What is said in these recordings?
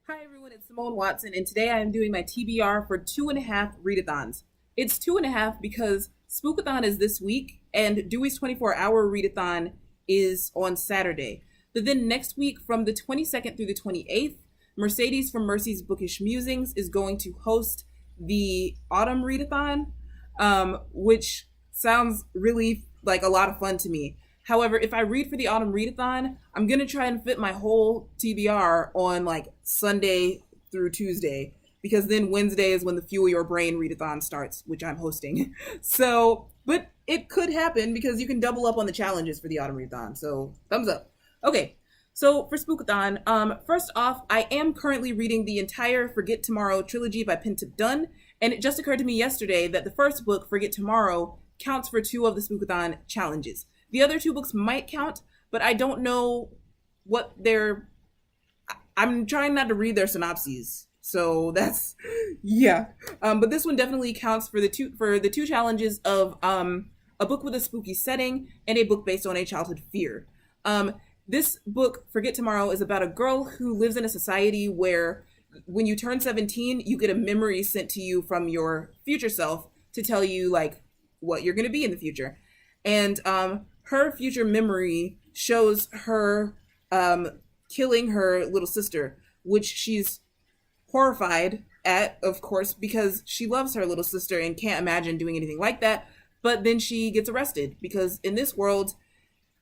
Hi everyone, it's Simone Watson, and today I am doing my TBR for 2.5 readathons. It's 2.5 because Spookathon is this week, and Dewey's 24-hour readathon is on Saturday. But then next week, from the 22nd through the 28th, Mercedes from Mercy's Bookish Musings is going to host the Autumn Readathon, which sounds really like a lot of fun to me. However, if I read for the Autumn Readathon, I'm gonna try and fit my whole TBR on like Sunday through Tuesday, because then Wednesday is when the Fuel Your Brain Readathon starts, which I'm hosting. So, but it could happen because you can double up on the challenges for the Autumn Readathon. So, thumbs up. Okay, so for Spookathon, first off, I am currently reading the entire Forget Tomorrow trilogy by Pentip Dunn, and it just occurred to me yesterday that the first book, Forget Tomorrow, counts for 2 of the Spookathon challenges. The other 2 books might count, but I don't know what they're. I'm trying not to read their synopses, so that's yeah. But this one definitely counts for the two challenges of a book with a spooky setting and a book based on a childhood fear. This book, Forget Tomorrow, is about a girl who lives in a society where when you turn 17, you get a memory sent to you from your future self to tell you like what you're going to be in the future. And her future memory shows her killing her little sister, which she's horrified at, of course, because she loves her little sister and can't imagine doing anything like that. But then she gets arrested because in this world,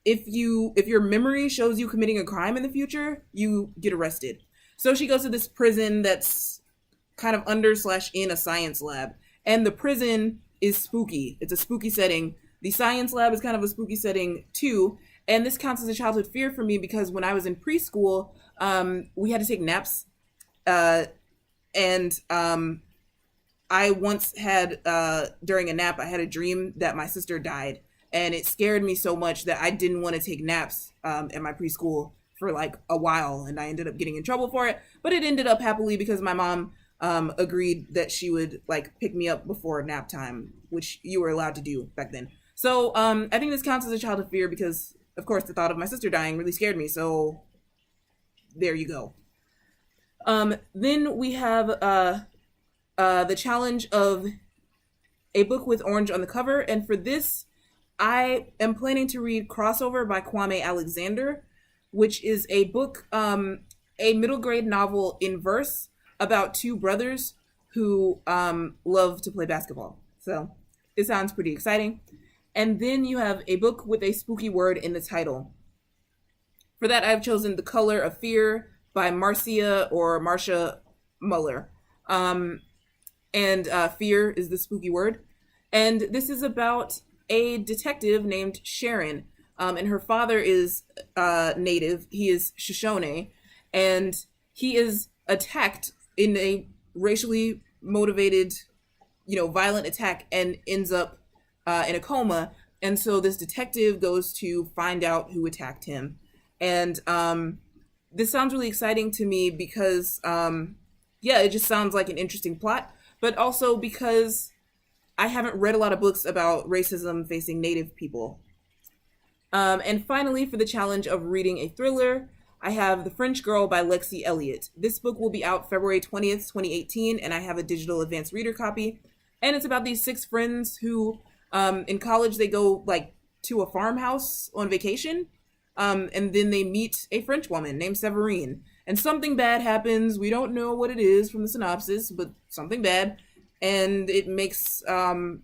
if your memory shows you committing a crime in the future, you get arrested. So she goes to this prison that's kind of under slash in a science lab, and the prison is spooky. It's a spooky setting. The science lab is kind of a spooky setting too, and this counts as a childhood fear for me because when I was in preschool, we had to take naps, and I once had during a nap I had a dream that my sister died, and it scared me so much that I didn't want to take naps at my preschool for like a while, and I ended up getting in trouble for it. But it ended up happily because my mom agreed that she would like pick me up before nap time, which you were allowed to do back then. So I think this counts as a childhood fear because, of course, the thought of my sister dying really scared me. So there you go. Then we have the challenge of a book with orange on the cover, and for this, I am planning to read Crossover by Kwame Alexander, which is a book, a middle grade novel in verse about 2 brothers who love to play basketball. So it sounds pretty exciting. And then you have a book with a spooky word in the title. For that, I've chosen The Color of Fear by Marcia Muller. And fear is the spooky word. And this is about a detective named Sharon. And her father is native. He is Shoshone. And he is attacked in a racially motivated, violent attack and ends up in a coma. And so this detective goes to find out who attacked him. And this sounds really exciting to me because, it just sounds like an interesting plot, but also because I haven't read a lot of books about racism facing Native people. And finally, for the challenge of reading a thriller, I have The French Girl by Lexi Elliott. This book will be out February 20th, 2018, and I have a digital advanced reader copy. And it's about these 6 friends who, in college, they go like to a farmhouse on vacation, and then they meet a French woman named Severine. And something bad happens. We don't know what it is from the synopsis, but something bad. And it makes, I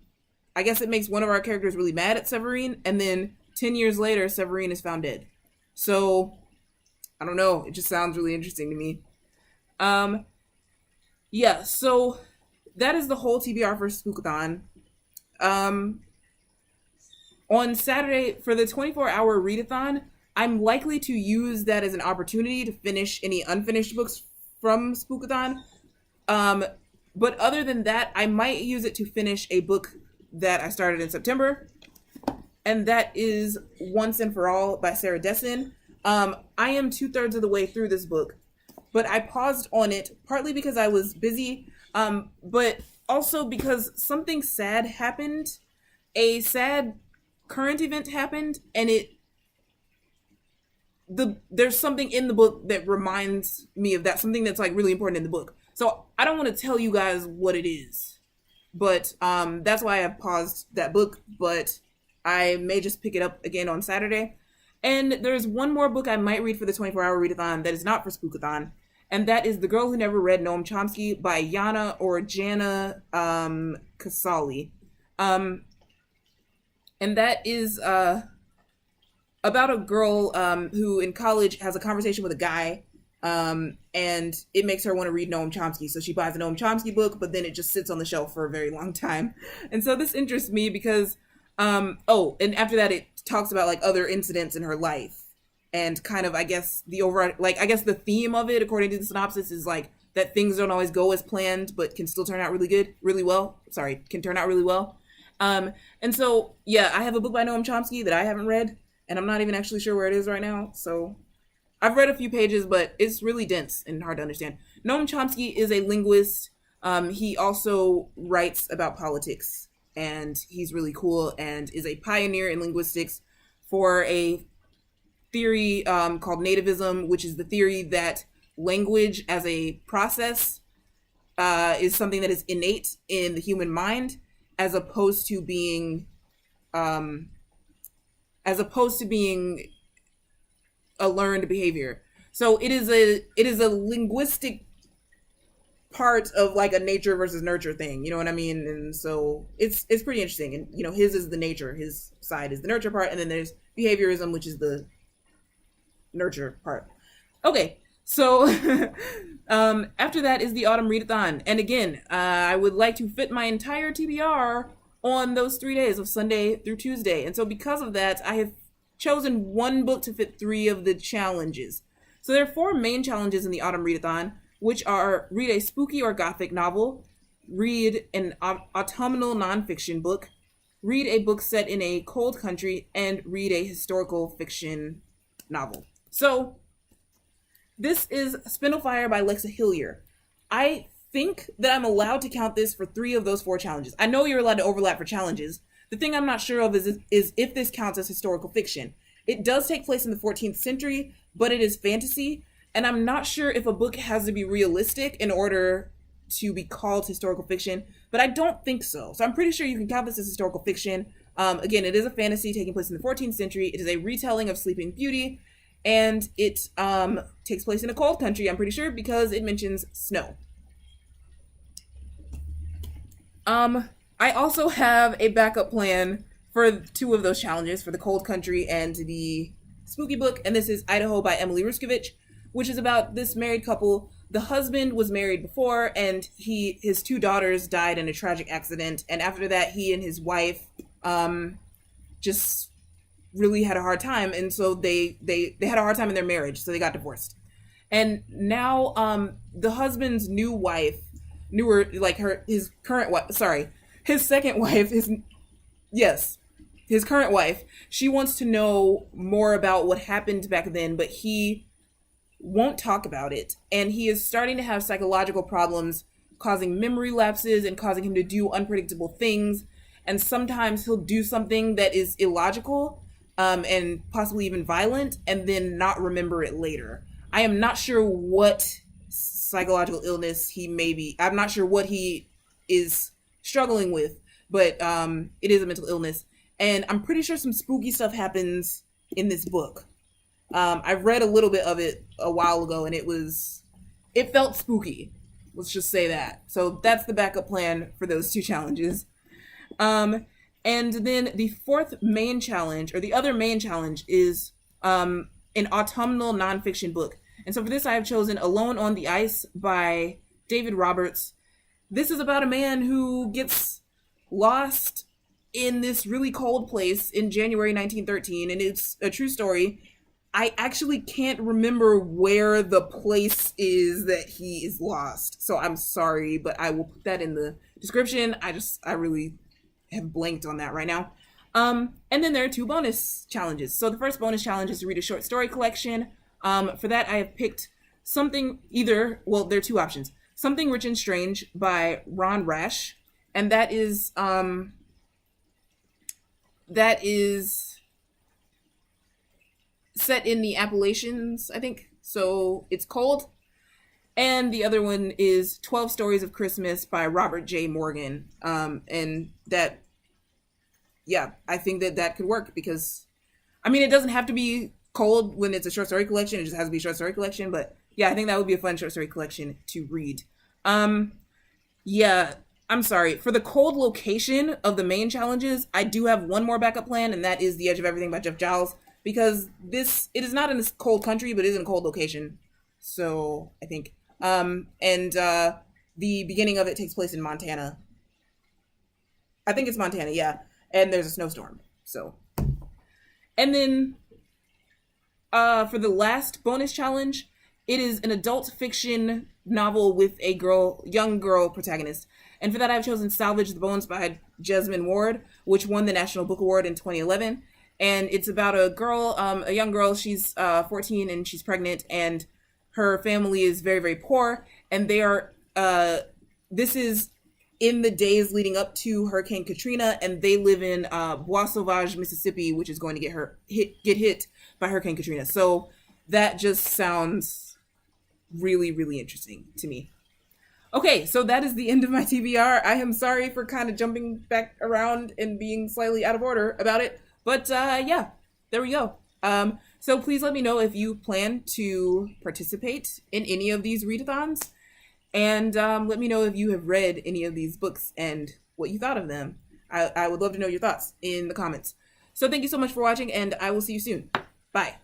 guess it makes one of our characters really mad at Severine, and then 10 years later, Severine is found dead. So, I don't know. It just sounds really interesting to me. So that is the whole TBR for Spookathon. On Saturday, for the 24-hour readathon, I'm likely to use that as an opportunity to finish any unfinished books from Spookathon. But other than that, I might use it to finish a book that I started in September, and that is Once and For All by Sarah Dessen. I am 2/3 of the way through this book, but I paused on it partly because I was busy, but also because something sad happened. A sad current event happened, and it there's something in the book that reminds me of that, something that's like really important in the book. So I don't want to tell you guys what it is, but that's why I've paused that book. But I may just pick it up again on Saturday. And there's one more book I might read for the 24-hour readathon that is not for Spookathon, and that is The Girl Who Never Read Noam Chomsky by Yana or Jana Kasali. And that is about a girl who in college has a conversation with a guy, and it makes her want to read Noam Chomsky. So she buys a Noam Chomsky book, but then it just sits on the shelf for a very long time. And so this interests me because, and after that it talks about like other incidents in her life. And kind of, I guess, the theme of it, according to the synopsis, is like that things don't always go as planned, but can still turn out can turn out really well. And so, yeah, I have a book by Noam Chomsky that I haven't read, and I'm not even actually sure where it is right now. So I've read a few pages, but it's really dense and hard to understand. Noam Chomsky is a linguist. He also writes about politics, and he's really cool and is a pioneer in linguistics for a theory called nativism, which is the theory that language as a process is something that is innate in the human mind, as opposed to being a learned behavior. So it is a linguistic part of like a nature versus nurture thing, you know what I mean? And so it's pretty interesting. And you know, his is the nature, his side is the nurture part, and then there's behaviorism, which is the nurture part. Okay, so after that is the autumn readathon, and again, I would like to fit my entire TBR on those 3 days of Sunday through Tuesday, and so because of that, I have chosen one book to fit 3 of the challenges. So there are 4 main challenges in the autumn readathon, which are read a spooky or gothic novel, read an autumnal nonfiction book, read a book set in a cold country, and read a historical fiction novel. So this is Spindlefire by Lexa Hillier. I think that I'm allowed to count this for 3 of those 4 challenges. I know you're allowed to overlap for challenges. The thing I'm not sure of is if this counts as historical fiction. It does take place in the 14th century, but it is fantasy, and I'm not sure if a book has to be realistic in order to be called historical fiction, but I don't think so. So I'm pretty sure you can count this as historical fiction. Again, it is a fantasy taking place in the 14th century. It is a retelling of Sleeping Beauty, and it takes place in a cold country, I'm pretty sure, because it mentions snow. I also have a backup plan for 2 of those challenges, for the cold country and the spooky book, and this is Idaho by Emily Ruskovich, which is about this married couple. The husband was married before, and his 2 daughters died in a tragic accident, and after that, he and his wife just really had a hard time, and so they had a hard time in their marriage, so they got divorced. And now the husband's new wife, his current wife, his second wife, his current wife, she wants to know more about what happened back then, but he won't talk about it, and he is starting to have psychological problems, causing memory lapses and causing him to do unpredictable things, and sometimes he'll do something that is illogical, and possibly even violent, and then not remember it later. I am not sure what psychological illness he may be. I'm not sure what he is struggling with, but it is a mental illness. And I'm pretty sure some spooky stuff happens in this book. I read a little bit of it a while ago, and it felt spooky. Let's just say that. So that's the backup plan for those 2 challenges. And then the 4th main challenge, or the other main challenge, is an autumnal nonfiction book. And so for this, I have chosen Alone on the Ice by David Roberts. This is about a man who gets lost in this really cold place in January 1913, and it's a true story. I actually can't remember where the place is that he is lost, so I'm sorry, but I will put that in the description. I really have blanked on that right now. And then there are 2 bonus challenges. So the first bonus challenge is to read a short story collection. For that, I have picked there are 2 options. Something Rich and Strange by Ron Rash, and that is set in the Appalachians, I think. So it's cold. And the other one is 12 Stories of Christmas by Robert J. Morgan. And that, yeah, I think that that could work because, I mean, it doesn't have to be cold when it's a short story collection. It just has to be a short story collection. But yeah, I think that would be a fun short story collection to read. Yeah, I'm sorry. For the cold location of the main challenges, I do have one more backup plan, and that is The Edge of Everything by Jeff Giles, because it is not in a cold country, but it is in a cold location. So I think. And the beginning of it takes place in Montana. I think it's Montana, yeah. And there's a snowstorm. So, and then for the last bonus challenge, it is an adult fiction novel with a young girl protagonist. And for that, I've chosen Salvage the Bones by Jesmyn Ward, which won the National Book Award in 2011. And it's about a young girl. She's 14 and she's pregnant, and her family is very, very poor. And they are, this is in the days leading up to Hurricane Katrina, and they live in Bois Sauvage, Mississippi, which is going to get hit by Hurricane Katrina. So that just sounds really, really interesting to me. Okay, so that is the end of my TBR. I am sorry for kind of jumping back around and being slightly out of order about it, but yeah, there we go. So please let me know if you plan to participate in any of these readathons, and let me know if you have read any of these books and what you thought of them. I would love to know your thoughts in the comments. So thank you so much for watching, and I will see you soon. Bye.